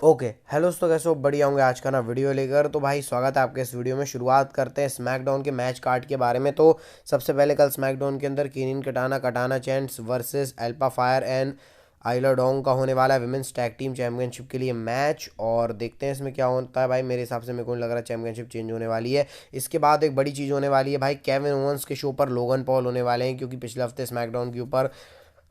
Okay hello दोस्तों, कैसे हो? बढ़िया होंगे। आज का ना वीडियो लेकर तो भाई स्वागत है आपके इस वीडियो में। शुरुआत करते हैं स्मैकडाउन के मैच कार्ड के बारे में। तो सबसे पहले कल स्मैकडाउन के अंदर केनिन कटाना कटाना chants versus alpha fire and Euler Dong का होने वाला है विमेंस टैग टीम चैंपियनशिप के लिए मैच। और देखते हैं इसमें क्या होता है भाई। मेरे हिसाब से मेरे को नहीं लग रहा चैंपियनशिप चेंज होने वाली है। इसके बाद एक बड़ी चीज़ होने वाली है भाई, केविन ओवंस के शो पर लोगन पॉल होने वाले हैं, क्योंकि पिछले हफ्ते स्मैकडाउन के ऊपर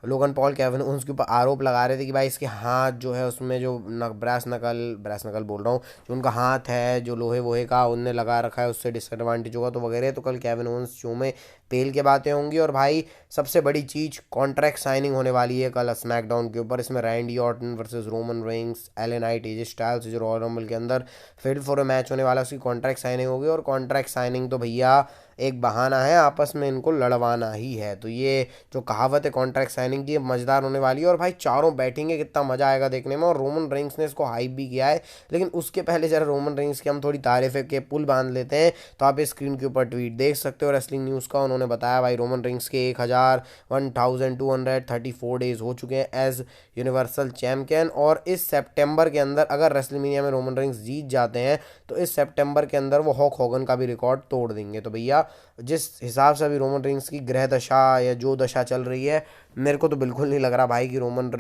लोगन पॉल केविन ओवेंस के ऊपर आरोप लगा रहे थे कि भाई इसके हाथ जो है उसमें जो ब्रास नकल बोल रहा हूँ, जो उनका हाथ है जो लोहे वोहे का उनने लगा रखा है, उससे डिसएडवांटेज होगा तो वगैरह। तो कल केविन ओवेंस शो में पेल के बातें होंगी। और भाई सबसे बड़ी चीज़ कॉन्ट्रैक्ट साइनिंग होने वाली है कल स्मैकडाउन के ऊपर। इसमें Randy Orton versus Roman Reigns, LA Knight, AJ Styles जो रॉयल रंबल के अंदर फेड फॉर अ मैच होने वाला है, उसकी कॉन्ट्रैक्ट साइनिंग होगी। और कॉन्ट्रैक्ट साइनिंग तो भैया एक बहाना है, आपस में इनको लड़वाना ही है। तो ये जो कहावत है कॉन्ट्रैक्ट साइनिंग की, मज़ेदार होने वाली है। और भाई चारों बैठेंगे, कितना मज़ा आएगा देखने में। और रोमन रेंस ने इसको हाइप भी किया है। लेकिन उसके पहले जरा रोमन रेंस की हम थोड़ी तारीफ़ के पुल बांध लेते हैं। तो आप इस स्क्रीन के ऊपर ट्वीट देख सकते हो रेसलिंग न्यूज़ का। उन्होंने बताया भाई रोमन रेंस के 1234 डेज हो चुके हैं एज यूनिवर्सल चैम्पियन। और इस सेप्टेम्बर के अंदर अगर रेसलमेनिया में रोमन रेंस जीत जाते हैं तो इस सेप्टेम्बर के अंदर वो हॉक होगन का भी रिकॉर्ड तोड़ देंगे। तो भैया जिस हिसाब से अभी रोमन रेंस की ग्रह दशा या जो दशा चल रही है, मेरे को तो बिल्कुल नहीं लग रहा भाई कि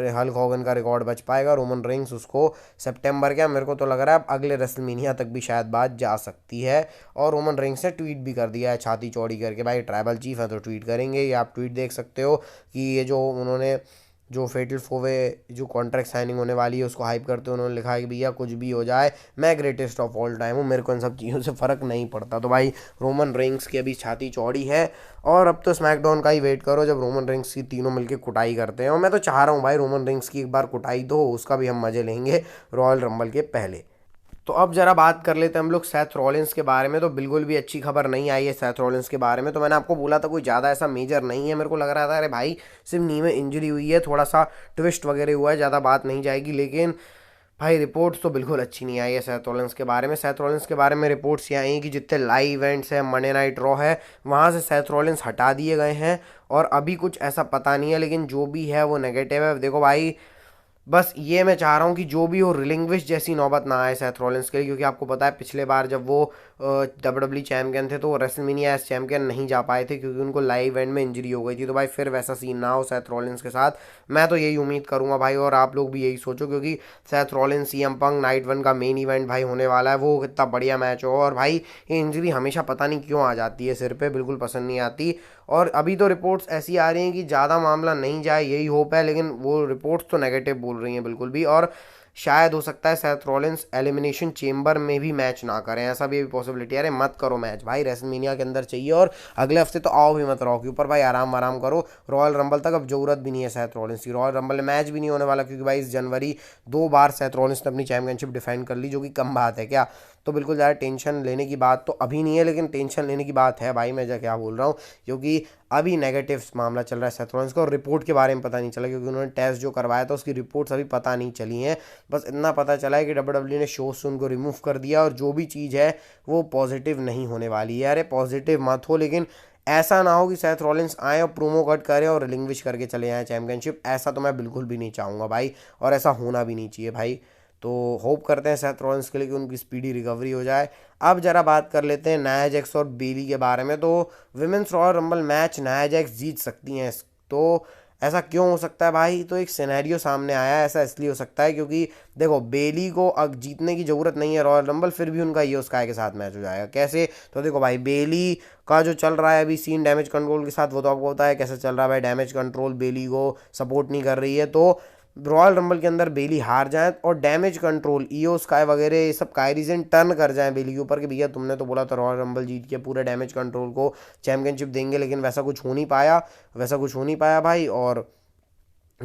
हल्क हॉगन का रिकॉर्ड बच पाएगा। रोमन रेंस उसको सितंबर क्या, मेरे को तो लग रहा है अगले रेसलमेनिया तक भी शायद बात जा सकती है। और रोमन रेंस ने ट्वीट भी कर दिया है छाती चौड़ी करके। भाई ट्राइबल चीफ है तो ट्वीट करेंगे, ये आप ट्वीट देख सकते हो कि ये जो उन्होंने जो फेटल फोवे जो कॉन्ट्रैक्ट साइनिंग होने वाली है उसको हाइप करते हुए उन्होंने लिखा है कि भैया कुछ भी हो जाए मैं ग्रेटेस्ट ऑफ ऑल टाइम हूँ, मेरे को इन सब चीज़ों से फ़र्क नहीं पड़ता। तो भाई रोमन रेंस की अभी छाती चौड़ी है। और अब तो स्मैकडाउन का ही वेट करो जब रोमन रेंस की तीनों मिलकर कुटाई करते हैं। और मैं तो चाह रहा हूँ भाई रोमन रेंस की एक बार कुटाई तो उसका भी हम मज़े लेंगे रॉयल रंबल के पहले। तो अब जरा बात कर लेते हैं हम लोग सेथ रॉलिंस के बारे में। तो बिल्कुल भी अच्छी खबर नहीं आई है सेथ रॉलिंस के बारे में। तो मैंने आपको बोला था कोई ज़्यादा ऐसा मेजर नहीं है, मेरे को लग रहा था अरे भाई सिर्फ नी में इंजरी हुई है, थोड़ा सा ट्विस्ट वगैरह हुआ है, ज़्यादा बात नहीं जाएगी। लेकिन भाई रिपोर्ट्स तो बिल्कुल अच्छी नहीं आई है सेथ रॉलिंस के बारे में। सेथ रॉलिंस के बारे में रिपोर्ट्स ये आई हैं कि जितने लाइव इवेंट्स हैं मंडे नाइट रॉ है वहाँ से सेथ रॉलिंस हटा दिए गए हैं। और अभी कुछ ऐसा पता नहीं है, लेकिन जो भी है वो नेगेटिव है। देखो भाई बस ये मैं चाह रहा हूँ कि जो भी हो रिलिंग्विश जैसी नौबत ना आए सेथ रॉलिंस के लिए, क्योंकि आपको पता है पिछले बार जब वो डब्ल्यू चैम्पियन थे तो वो रेसलमेनिया एज चैम्पियन नहीं जा पाए थे क्योंकि उनको लाइव इवेंट में इंजरी हो गई थी। तो भाई फिर वैसा सीन ना हो सेथ रॉलिंस के साथ, मैं तो यही उम्मीद करूंगा भाई। और आप लोग भी यही सोचो, क्योंकि Seth Rollins CM Punk night one का मेन इवेंट भाई होने वाला है, वो कितना बढ़िया मैच हो। और भाई ये इंजरी हमेशा पता नहीं क्यों आ जाती है सिर पे, बिल्कुल पसंद नहीं आती। और अभी तो रिपोर्ट्स ऐसी आ रही हैं कि ज़्यादा मामला नहीं जाए, यही होप है। लेकिन वो रिपोर्ट्स तो नेगेटिव बोल रही हैं बिल्कुल भी। और शायद हो सकता है सेथ रॉलिंस एलिमिनेशन चेम्बर में भी मैच ना करें, ऐसा भी पॉसिबिलिटी है। अरे मत करो मैच भाई, रेसलमेनिया के अंदर चाहिए। और अगले हफ्ते तो आओ भी मत रॉ के ऊपर भाई, आराम आराम करो। रॉयल रंबल तक अब जरूरत भी नहीं है सेथ रॉलिंस की। रॉयल रंबल में मैच भी नहीं होने वाला क्योंकि भाई इस जनवरी 2 बार सेथ रॉलिंस ने अपनी चैंपियनशिप डिफेंड कर ली, जो कि कम बात है क्या। तो बिल्कुल ज़्यादा टेंशन लेने की बात तो अभी नहीं है, लेकिन टेंशन लेने की बात है भाई, मैं क्या बोल रहा हूँ। क्योंकि अभी नेगेटिव मामला चल रहा है सेथ रॉलिंस का। और रिपोर्ट के बारे में पता नहीं चला क्योंकि उन्होंने टेस्ट जो करवाया था उसकी रिपोर्ट्स अभी पता नहीं चली हैं। बस इतना पता चला है कि डब्ल्यू ने शो से उनको रिमूव कर दिया और जो भी चीज़ है वो पॉजिटिव नहीं होने वाली है। अरे पॉजिटिव मत हो, लेकिन ऐसा ना हो कि सेथ रॉलिंस आए और प्रोमो कट करें और रिलिंग्विश करके चले जाएँ चैंपियनशिप, ऐसा तो मैं बिल्कुल भी नहीं चाहूँगा भाई। और ऐसा होना भी नहीं चाहिए भाई। तो होप करते हैं सेथ रॉलिंस के लिए कि उनकी स्पीडी रिकवरी हो जाए। अब जरा बात कर लेते हैं नाया जैक्स और बेली के बारे में। तो women's royal rumble match Nia Jax जीत सकती हैं। तो ऐसा क्यों हो सकता है भाई? तो एक सिनेरियो सामने आया है। ऐसा इसलिए हो सकता है क्योंकि देखो बेली को अब जीतने की ज़रूरत नहीं है रॉयल रंबल, फिर भी उनका ईओ स्काई के साथ मैच हो जाएगा। कैसे? तो देखो भाई बेली का जो चल रहा है अभी सीन डैमेज कंट्रोल के साथ, वो तो आपको पता है कैसे चल रहा है भाई। डैमेज कंट्रोल बेली को सपोर्ट नहीं कर रही है। तो रॉयल रंबल के अंदर बेली हार जाए और डैमेज कंट्रोल ईओ स्काई वगैरह ये सब कायरीजन टर्न कर जाए बेली के ऊपर कि भैया तुमने तो बोला था रॉयल रंबल जीत के पूरे डैमेज कंट्रोल को चैंपियनशिप देंगे, लेकिन वैसा कुछ हो नहीं पाया, वैसा कुछ हो नहीं पाया भाई। और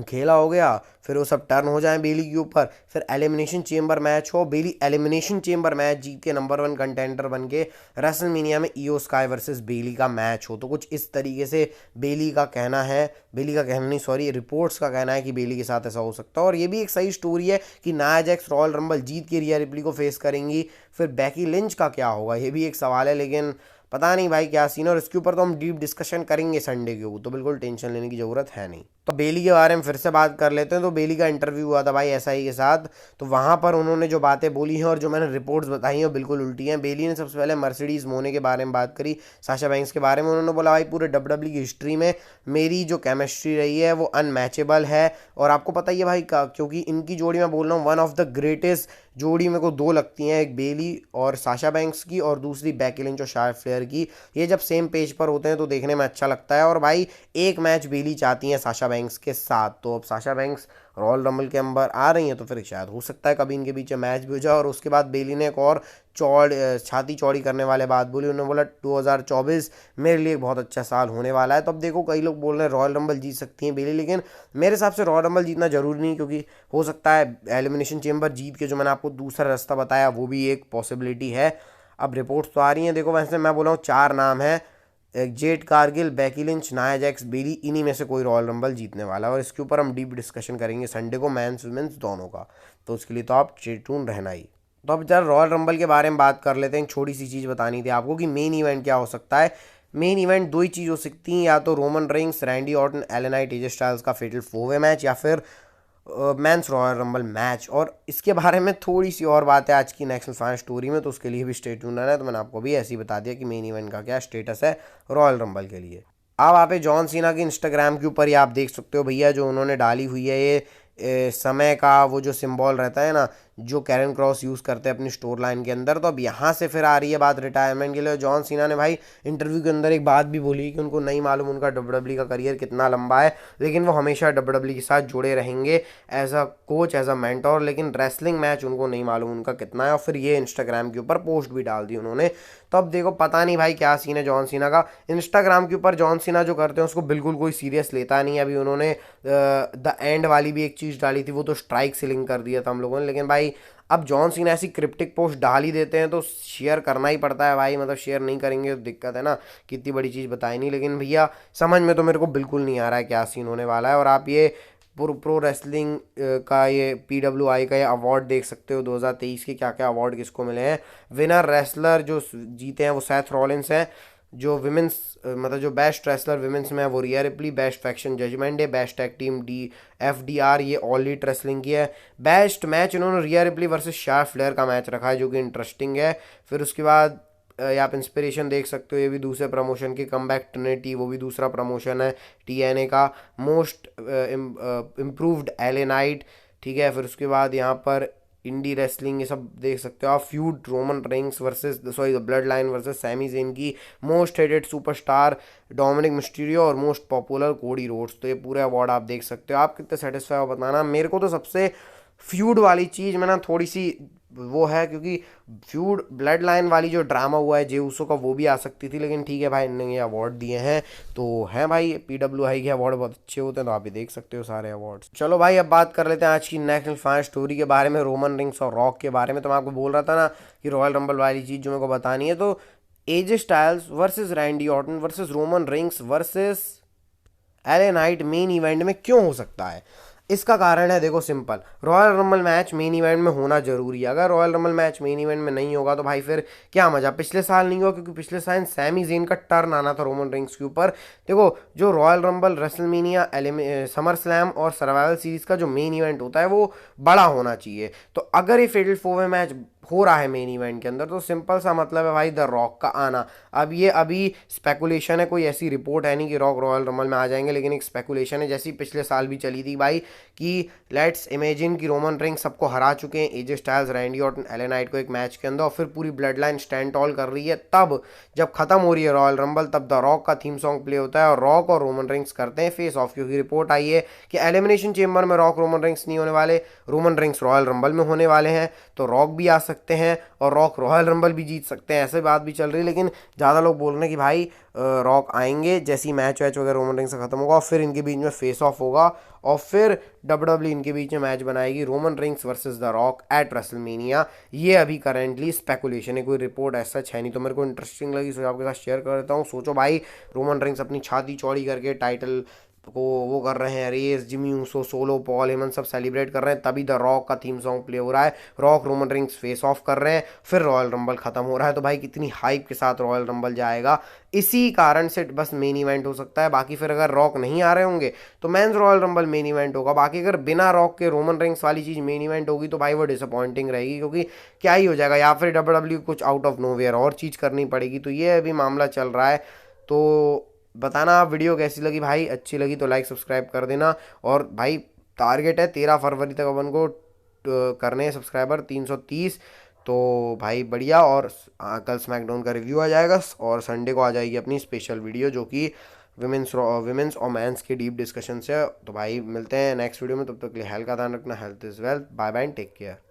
खेला हो गया, फिर वो सब टर्न हो जाए बेली के ऊपर, फिर एलिमिनेशन चेम्बर मैच हो, बेली एलिमिनेशन चेम्बर मैच जीत के नंबर 1 कंटेंडर बन के रेसलमेनिया में ईओ स्काई वर्सेस बेली का मैच हो। तो कुछ इस तरीके से बेली का कहना है, बेली का कहना नहीं सॉरी, रिपोर्ट्स का कहना है कि बेली के साथ ऐसा हो सकता है। और ये भी एक सही स्टोरी है कि नाया जैक्स रॉयल रंबल जीत के रिया रिप्ली को फेस करेंगी। फिर बैकी लिंच का क्या होगा, ये भी एक सवाल है। लेकिन पता नहीं भाई क्या सीन है, और इसके ऊपर तो हम डीप डिस्कशन करेंगे संडे के ऊपर, तो बिल्कुल टेंशन लेने की ज़रूरत है नहीं। तो बेली के बारे में फिर से बात कर लेते हैं। तो बेली का इंटरव्यू हुआ था भाई एसआई के साथ, तो वहाँ पर उन्होंने जो बातें बोली हैं और जो मैंने रिपोर्ट्स बताई हैं वो बिल्कुल उल्टी हैं। बेली ने सबसे पहले मर्सिडीज मोने के बारे में बात करी, साशा बैंक्स के बारे में। उन्होंने बोला भाई पूरे डब्ल्यूडब्ल्यू की हिस्ट्री में मेरी जो केमिस्ट्री रही है वो अनमैचेबल है, और आपको पता ही है भाई क्योंकि इनकी जोड़ी मैं बोल रहा हूँ वन ऑफ द ग्रेटेस्ट जोड़ी मेरे को दो लगती हैं, एक बेली और साशा बैंक्स की, और दूसरी बेकी लिंच और शार्लेट फ्लेयर की। ये जब सेम पेज पर होते हैं तो देखने में अच्छा लगता है। और भाई एक मैच बेली चाहती हैं साशा बैंक्स के साथ, तो अब साशा बैंक्स रॉयल रंबल के अंदर आ रही हैं तो फिर शायद हो सकता है कभी इनके बीच में मैच भी हो जाए। और उसके बाद बेली ने एक और छाती चौड़ी करने वाले बात बोली, उन्होंने बोला 2024 मेरे लिए एक बहुत अच्छा साल होने वाला है। तो अब देखो कई लोग बोल रहे हैं रॉयल रंबल जीत सकती हैं बेली, लेकिन मेरे हिसाब से रॉयल रंबल जीतना जरूरी नहीं, क्योंकि हो सकता है एलिमिनेशन चेंबर जीत के जो मैंने आपको दूसरा रास्ता बताया वो भी एक पॉसिबिलिटी है। अब रिपोर्ट्स तो आ रही हैं, देखो वैसे मैं बोला हूँ 4 नाम है, Jade Cargill, Becky Lynch, Nia Jax, Bayley, इन्हीं में से कोई रॉयल रंबल जीतने वाला है। और इसके ऊपर हम डीप डिस्कशन करेंगे संडे को, मेंस वुमेन्स दोनों का, तो उसके लिए तो आप स्टे ट्यून रहना ही। तो अब जरा रॉयल रंबल के बारे में बात कर लेते हैं। एक छोटी सी चीज़ बतानी थी आपको कि मेन इवेंट क्या हो सकता है। मेन इवेंट दो ही चीज़ हो सकती हैं, या तो Roman Reigns, Randy Orton, L night, AJ Styles का फेटल 4-वे मैच, या फिर मेंस रॉयल रंबल मैच। और इसके बारे में थोड़ी सी और बात है आज की नेक्स्ट फैन स्टोरी में, तो उसके लिए भी स्टे ट्यून रहना है। तो मैंने आपको भी ऐसे ही बता दिया कि मेन इवेंट का क्या स्टेटस है रॉयल रंबल के लिए। अब आप जॉन सीना के इंस्टाग्राम के ऊपर ही आप देख सकते हो भैया, जो उन्होंने डाली हुई है ये समय का वो जो सिंबल रहता है ना, जो कैरन क्रॉस यूज़ करते हैं अपनी स्टोर लाइन के अंदर। तो अब यहाँ से फिर आ रही है बात रिटायरमेंट के लिए। जॉन सीना ने भाई इंटरव्यू के अंदर एक बात भी बोली कि उनको नहीं मालूम उनका डब्ल्यूडब्ल्यू का करियर कितना लंबा है, लेकिन वो हमेशा डब्ल्यूडब्ल्यू के साथ जुड़े रहेंगे as a coach, as a mentor, लेकिन रेसलिंग मैच उनको नहीं मालूम उनका कितना है। और फिर ये इंस्टाग्राम के ऊपर पोस्ट भी डाल दी उन्होंने। तो अब देखो पता नहीं भाई क्या सीन है जॉन सीना का। इंस्टाग्राम के ऊपर जॉन सीना जो करते हैं उसको बिल्कुल कोई सीरियस लेता नहीं है। अभी उन्होंने द एंड वाली भी एक चीज़ डाली थी, वो तो स्ट्राइक से लिंक कर दिया था हम लोगों ने, लेकिन भाई अब जॉन सीना ऐसी क्रिप्टिक पोस्ट डाल ही देते हैं तो शेयर करना ही पड़ता है भाई, मतलब शेयर नहीं करेंगे तो दिक्कत है ना, कितनी बड़ी चीज़ बताई नहीं। लेकिन भैया समझ में तो मेरे को बिल्कुल नहीं आ रहा है क्या सीन होने वाला है। और आप ये प्रो रेसलिंग का ये PWI का ये अवार्ड देख सकते हो 2023 के, क्या क्या अवार्ड किसको मिले हैं। विनर रेसलर जो जीते हैं वो सेथ रॉलिंस हैं। जो विमेंस मतलब जो बेस्ट रेसलर विमेंस में है वो Rhea Ripley. Best faction judgement है। बेस्ट टैग टीम FDR ये ऑल ईट रेसलिंग की है। बेस्ट मैच इन्होंने Rhea Ripley versus Charlotte Flair का मैच रखा है जो कि इंटरेस्टिंग है। फिर उसके बाद आप इंस्पिरेशन देख सकते हो, ये भी दूसरे प्रमोशन की कमबैक ट्रिनिटी, वो भी दूसरा प्रमोशन है TNA का। मोस्ट इम्प्रूव्ड LA नाइट, ठीक है। फिर उसके बाद यहाँ पर इंडी रेसलिंग ये सब देख सकते हो आप। Feud Roman Reigns versus bloodline versus Sami Zayn की। Most hated superstar Dominik Mysterio और मोस्ट पॉपुलर कोडी रोड्स। तो ये पूरे अवार्ड आप देख सकते हो। आप कितने सेटिस्फाई हो बताना। मेरे को तो सबसे फ्यूड वाली चीज़ में ना थोड़ी सी वो है, क्योंकि फ्यूड ब्लड लाइन वाली जो ड्रामा हुआ है जे उसो का वो भी आ सकती थी, लेकिन ठीक है भाई इन्होंने ये अवार्ड दिए हैं तो हैं भाई। PWI के अवार्ड बहुत अच्छे होते हैं, तो आप भी देख सकते हो सारे अवार्ड्स। चलो भाई अब बात कर लेते हैं आज की नेक्स्ट फैन स्टोरी के बारे में, रोमन रिंग्स और रॉक के बारे में। तो मैं आपको बोल रहा था ना कि रॉयल रंबल वाली चीज़ जो मेरे को बतानी है, तो AJ styles versus Randy Orton versus Roman rings versus LA night main event में क्यों हो सकता है। इसका कारण है देखो simple, royal rumble match main event में होना जरूरी है। अगर royal rumble match main event में नहीं होगा तो भाई फिर क्या मजा। पिछले साल नहीं हुआ क्योंकि पिछले साल सैमी ज़ेन का टर्न आना था रोमन रिंग्स के ऊपर। देखो जो royal rumble, WrestleMania, summer slam और सर्वाइवल सीरीज का जो मेन इवेंट होता है वो बड़ा होना चाहिए। तो अगर ये फेटल 4-वे मैच हो रहा है मेन इवेंट के अंदर तो सिंपल सा मतलब है भाई द रॉक का आना। अब ये अभी स्पेकुलेशन है, कोई ऐसी रिपोर्ट है नहीं कि रॉक रॉयल रंबल में आ जाएंगे, लेकिन एक स्पेकुलेशन है जैसी पिछले साल भी चली थी भाई कि लेट्स इमेजिन कि रोमन रिंग्स सबको हरा चुके हैं, AJ styles, Randy Orton, LA night को एक मैच के अंदर, और फिर पूरी ब्लड लाइन स्टैंड टॉल कर रही है। तब जब खत्म हो रही है रॉयल रंबल तब द रॉक का थीम सॉन्ग प्ले होता है और रॉक और रोमन रिंग्स करते हैं फेस ऑफ। क्योंकि रिपोर्ट आई है कि एलिमिनेशन चेंबर में रॉक रोमन रिंग्स नहीं होने वाले, रोमन रिंग्स रॉयल रंबल में होने वाले हैं। तो रॉक भी आ सकते हैं और रॉक रॉयल रंबल भी जीत सकते हैं, ऐसे बात भी चल रही है। लेकिन ज़्यादा लोग बोल रहे हैं कि भाई रॉक आएंगे जैसी मैच वैच वगैरह रोमन रिंग्स से खत्म होगा, और फिर इनके बीच में फेस ऑफ होगा और फिर WWE इनके बीच में मैच बनाएगी Roman rings versus the rock eight WrestleMania. ये अभी करंटली स्पेकुलेशन है, कोई रिपोर्ट ऐसा है नहीं। तो मेरे को इंटरेस्टिंग लगी, सो आपके साथ शेयर कर देता हूँ। सोचो भाई रोमन रिंग्स अपनी छाती चौड़ी करके टाइटल को वो कर रहे हैं Reigns, Jimmy Uso, Solo Paul Heyman सब सेलिब्रेट कर रहे हैं, तभी द रॉक का थीम सॉन्ग प्ले हो रहा है, Rock Roman Reigns face off कर रहे हैं, फिर रॉयल रंबल खत्म हो रहा है। तो भाई कितनी हाइप के साथ रॉयल रंबल जाएगा, इसी कारण से बस मेन इवेंट हो सकता है। बाकी फिर अगर रॉक नहीं आ रहे होंगे तो men's Royal Rumble main event होगा। बाकी अगर बिना रॉक के रोमन रिंग्स वाली चीज़ मेन इवेंट होगी तो भाई वो डिसअपॉइंटिंग रहेगी, क्योंकि क्या ही हो जाएगा, या फिर डब्ल्यू कुछ आउट ऑफ नोवेयर और चीज़ करनी पड़ेगी। तो ये अभी मामला चल रहा है। तो बताना आप वीडियो कैसी लगी भाई, अच्छी लगी तो लाइक सब्सक्राइब कर देना। और भाई टारगेट है 13 फरवरी तक अपन को करने हैं सब्सक्राइबर 330। तो भाई बढ़िया। और कल स्मैकडाउन का रिव्यू आ जाएगा और संडे को आ जाएगी अपनी स्पेशल वीडियो जो कि विमेंस और मैंस की डीप डिस्कशन से। तो भाई मिलते हैं नेक्स्ट वीडियो में, तब तक के लिए हेल्थ का ध्यान रखना, health is wealth, bye bye, take care.